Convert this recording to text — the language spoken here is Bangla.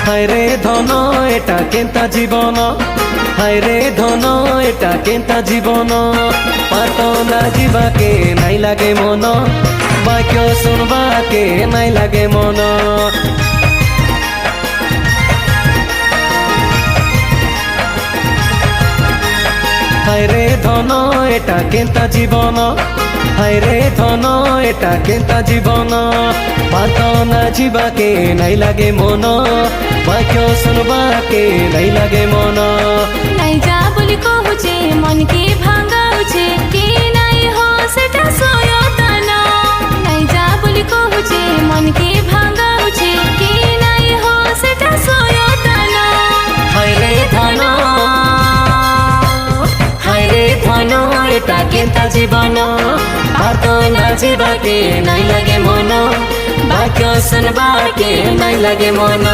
হায় রে ধন এটা কেন্তা জীবন, হায় রে ধন এটা কেন্তা জীবন। পাত না ଯିବାକେ নাই লাগে মন, বাক্য শুনবাকে নাই লাগে মন। হায় রে ধন এটা কেন্তা জীবন, হায় রে ধন এটা কেন্তা জীবন। পাত না ଯିବାକେ নাই লাগে মন, বাক্য শুনবাকে নাই লাগে মন। নাই যা বলি কহুছে মন কে ভাঙাউছে, কে নাই হো সেটা সয়তান। নাই যা বলি কহুছে মন কে ভাঙাউছে, কে নাই হো সেটা সয়তান। হায় রে ধন, হায় রে ধন এটা কেন্তা জীবন। পাত না ଯିବାକେ নাই লাগে মন, বাক্য শুনবাকে নাই লাগে মন।